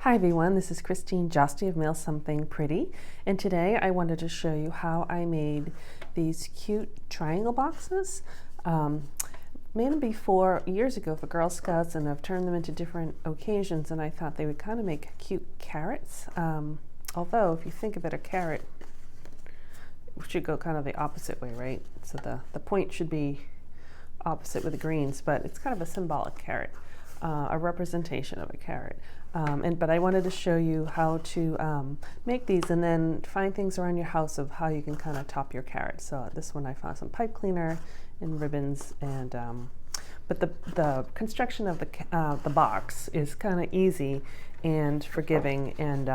Hi everyone, this is Christine Justy of Mail Something Pretty, and today I wanted to show you how I made these cute triangle boxes. Made them before years ago for Girl Scouts, and I've turned them into different occasions, and I thought they would kind of make cute carrots. Although if you think of it, a carrot should go kind of the opposite way, right? So the point should be opposite with the greens, but it's kind of a symbolic carrot, a representation of a carrot. But I wanted to show you how to make these and then find things around your house of how you can kind of top your carrot. So this one I found some pipe cleaner and ribbons, and but the construction of the box is kind of easy and forgiving, and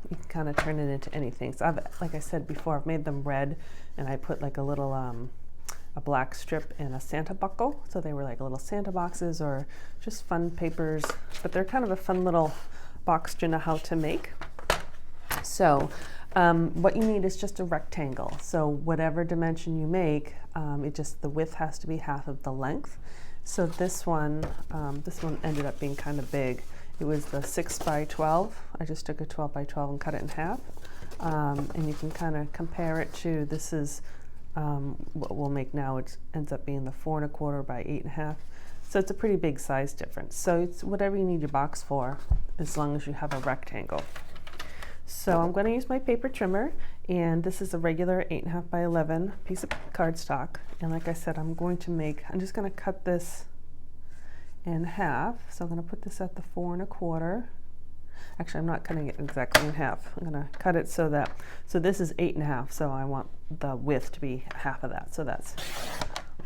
you can kind of turn it into anything. So like I said before, I've made them red, and I put like a little a black strip and a Santa buckle, so they were like little Santa boxes or just fun papers, but they're kind of a fun little box to know how to make. So what you need is just a rectangle, so whatever dimension you make, the width has to be half of the length. So this one ended up being kind of big. It was the 6 by 12. I just took a 12 by 12 and cut it in half, and you can kind of compare it to, this is what we'll make now. It ends up being the 4 1/4 by 8 1/2. So it's a pretty big size difference. So it's whatever you need your box for, as long as you have a rectangle. So I'm going to use my paper trimmer, and this is a regular 8 1/2 by 11 piece of cardstock. And like I said, I'm just going to cut this in half. So I'm going to put this at the 4 1/4. Actually, I'm not cutting it exactly in half. I'm going to cut it so this is 8 1/2, so I want the width to be half of that. So that's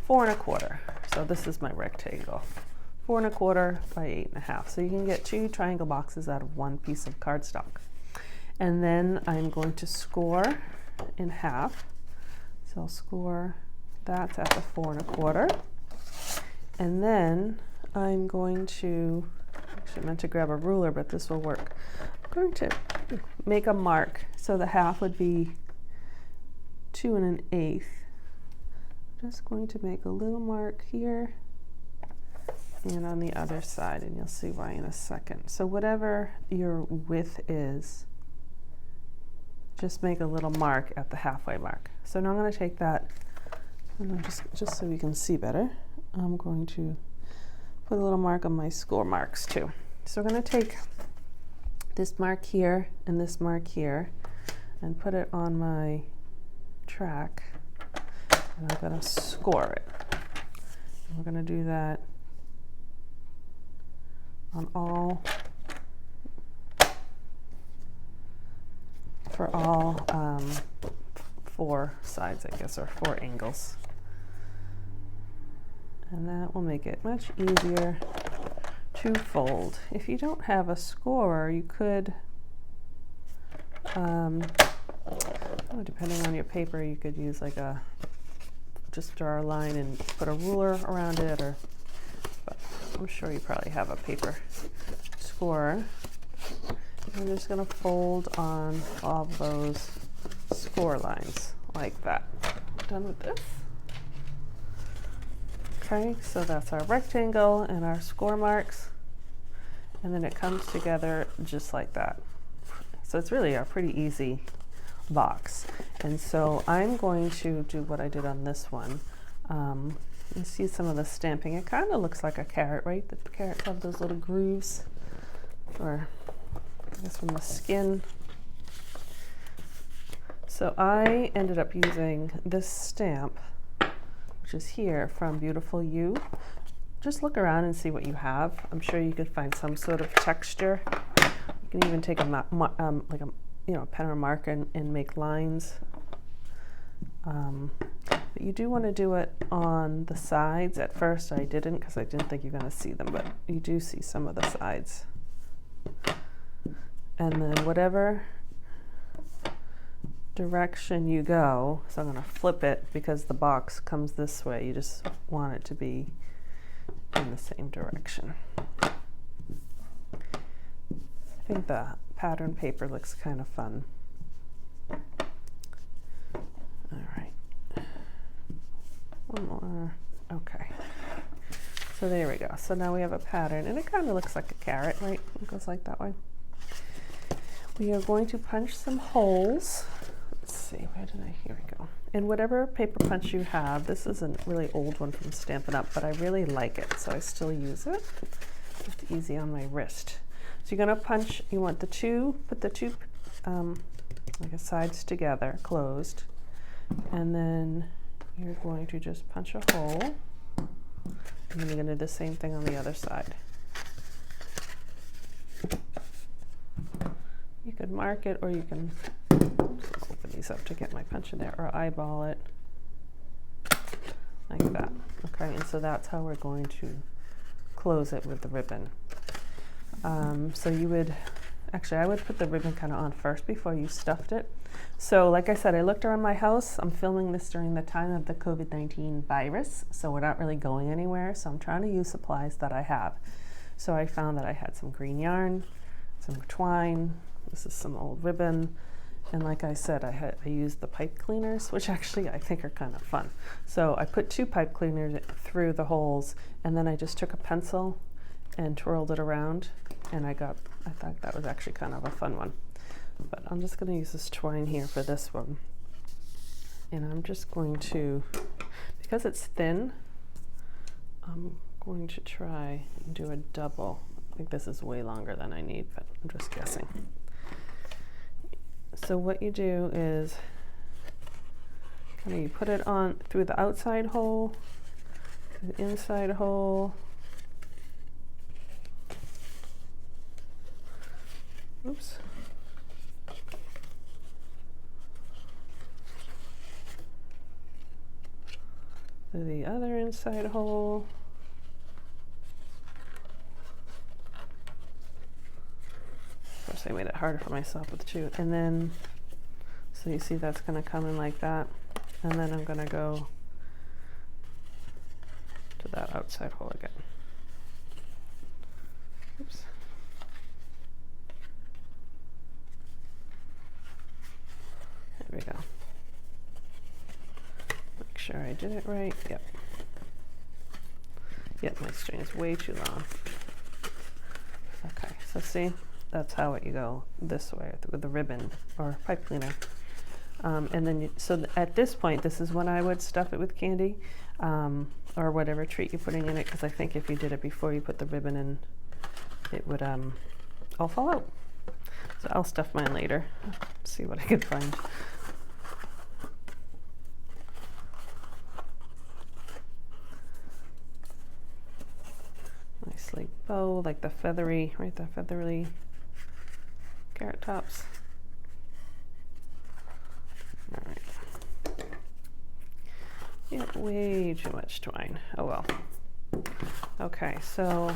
4 1/4. So this is my rectangle, 4 1/4 by 8 1/2. So you can get 2 triangle boxes out of 1 piece of cardstock. And then I'm going to score in half. So I'll score that at the 4 1/4. And then I'm going to, actually I meant to grab a ruler, but this will work. I'm going to make a mark. So the half would be 2 1/8. I'm just going to make a little mark here and on the other side, and you'll see why in a second. So whatever your width is, just make a little mark at the halfway mark. So now I'm going to take that, and just so you can see better, I'm going to put a little mark on my score marks too. So we're going to take this mark here and this mark here and put it on my track, and I'm going to score it. And we're going to do that on for all 4 sides, I guess, or 4 angles. And that will make it much easier to fold. If you don't have a scorer, you could, depending on your paper, you could use like just draw a line and put a ruler around it, but I'm sure you probably have a paper scorer. I'm just going to fold on all those score lines like that. Done with this. Okay, so that's our rectangle and our score marks, and then it comes together just like that. So it's really a pretty easy box. And so I'm going to do what I did on this one. You see some of the stamping. It kind of looks like a carrot, right? The carrots have those little grooves, or I guess from the skin. So I ended up using this stamp, which is here from Beautiful You. Just look around and see what you have. I'm sure you could find some sort of texture. You can even take a pen or marker and make lines. But you do want to do it on the sides. At first I didn't, because I didn't think you're going to see them, but you do see some of the sides. And then whatever direction you go, so I'm going to flip it because the box comes this way. You just want it to be in the same direction. I think the pattern paper looks kind of fun. All right. One more. Okay. So there we go. So now we have a pattern, and it kind of looks like a carrot, right? It goes like that way. we are going to punch some holes. Let's see, here we go. In whatever paper punch you have, this is a really old one from Stampin' Up, but I really like it, so I still use it. It's easy on my wrist. So you're gonna punch, you want put the two sides together, closed, and then you're going to just punch a hole, and then you're gonna do the same thing on the other side. You could mark it, or you can open these up to get my punch in there, or eyeball it like that. Okay, and so that's how we're going to close it with the ribbon. So you would, actually I would put the ribbon kind of on first before you stuffed it. So like I said, I looked around my house. I'm filming this during the time of the COVID-19 virus, so we're not really going anywhere, so I'm trying to use supplies that I have. So I found that I had some green yarn, some twine, this is some old ribbon, and like I said, I used the pipe cleaners, which actually I think are kind of fun. So I put 2 pipe cleaners through the holes, and then I just took a pencil and twirled it around, and I thought that was actually kind of a fun one. But I'm just going to use this twine here for this one, and I'm just going to, because it's thin, I'm going to try and do a double. I think this is way longer than I need, but I'm just guessing. So what you do is you put it on through the outside hole, the inside hole. Oops. Through the other inside hole. Of course, I made it harder for myself with 2. And then, so you see that's going to come in like that. And then I'm going to go to that outside hole again. Oops. There we go. Make sure I did it right. Yep. Yep, my string is way too long. Okay, so see, that's how you go this way with the ribbon or pipe cleaner. And then, at this point, this is when I would stuff it with candy or whatever treat you're putting in it, because I think if you did it before you put the ribbon in, it would all fall out. So I'll stuff mine later. See what I can find. Nicely bow, like the feathery, right? The feathery carrot tops. All right. Yep, way too much twine. Oh well. Okay, so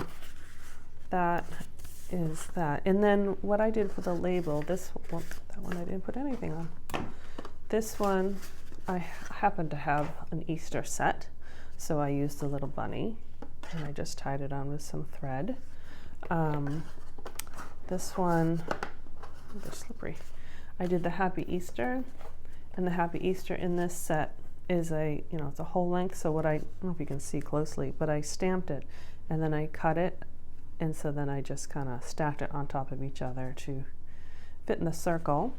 that is that. And then what I did for the label, that one I didn't put anything on. This one, I happen to have an Easter set, so I used a little bunny, and I just tied it on with some thread. This one, they're slippery. I did the Happy Easter, and the Happy Easter in this set is it's a whole length, so I don't know if you can see closely, but I stamped it, and then I cut it, and so then I just kind of stacked it on top of each other to fit in the circle.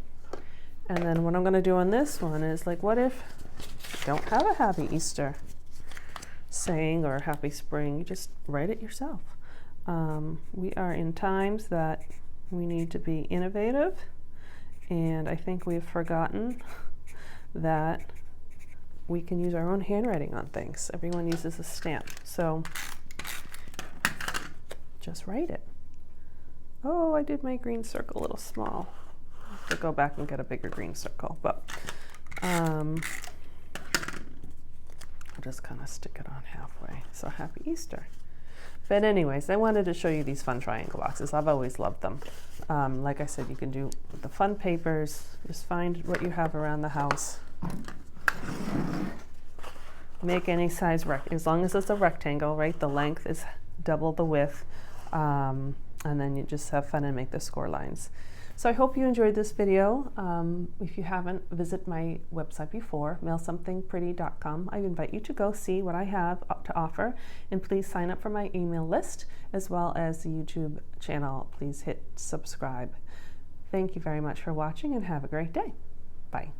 And then what I'm going to do on this one is, like, what if you don't have a Happy Easter saying or Happy Spring? You just write it yourself. We are in times that we need to be innovative, and I think we've forgotten that we can use our own handwriting on things. Everyone uses a stamp, so just write it. Oh, I did my green circle a little small. I have to go back and get a bigger green circle, but I'll just kind of stick it on halfway. So Happy Easter. But anyways, I wanted to show you these fun triangle boxes. I've always loved them. Like I said, you can do the fun papers. Just find what you have around the house. Make any size, as long as it's a rectangle, right? The length is double the width. And then you just have fun and make the score lines. So I hope you enjoyed this video. If you haven't visited my website before, mailsomethingpretty.com, I invite you to go see what I have to offer, and please sign up for my email list, as well as the YouTube channel. Please hit subscribe. Thank you very much for watching and have a great day. Bye.